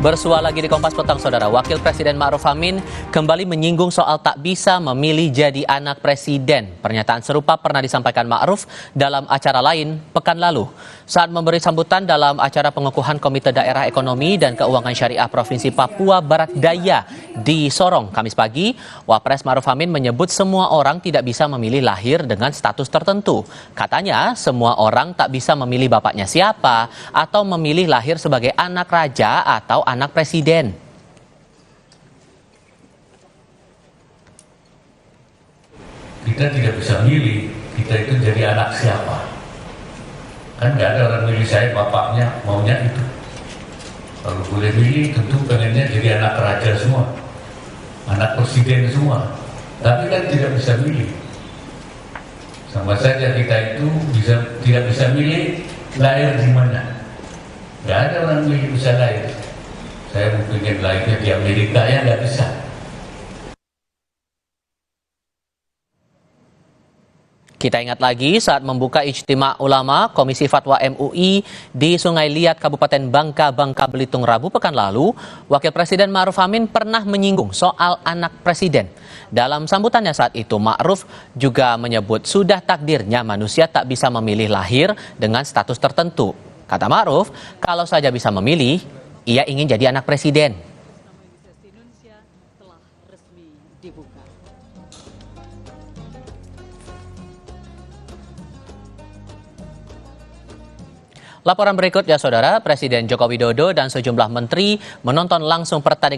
Bersua lagi di Kompas Petang, Saudara. Wakil Presiden Ma'ruf Amin kembali menyinggung soal tak bisa memilih jadi anak presiden. Pernyataan serupa pernah disampaikan Ma'ruf dalam acara lain pekan lalu. Saat memberi sambutan dalam acara pengukuhan Komite Daerah Ekonomi dan Keuangan Syariah Provinsi Papua Barat Daya di Sorong, Kamis pagi, Wapres Ma'ruf Amin menyebut semua orang tidak bisa memilih lahir dengan status tertentu. Katanya, semua orang tak bisa memilih bapaknya siapa atau memilih lahir sebagai anak raja atau anak presiden. Kita tidak bisa milih kita itu jadi anak siapa. Kan nggak ada orang milih saya bapaknya maunya itu. Kalau boleh milih tentu pengennya jadi anak raja semua, anak presiden semua. Tapi kan tidak bisa milih. Sama saja kita itu tidak bisa milih lahir di mana. Nggak ada orang milih bisa lahir. Saya mungkin lahirnya di Amerika, ya nggak bisa. Kita ingat lagi saat membuka Ijtima Ulama Komisi Fatwa MUI di Sungai Liat, Kabupaten Bangka Belitung Rabu pekan lalu, Wakil Presiden Ma'ruf Amin pernah menyinggung soal anak presiden. Dalam sambutannya saat itu, Ma'ruf juga menyebut sudah takdirnya manusia tak bisa memilih lahir dengan status tertentu. Kata Ma'ruf, kalau saja bisa memilih, ia ingin jadi anak presiden. Laporan berikut ya, Saudara. Presiden Joko Widodo dan sejumlah menteri menonton langsung pertandingan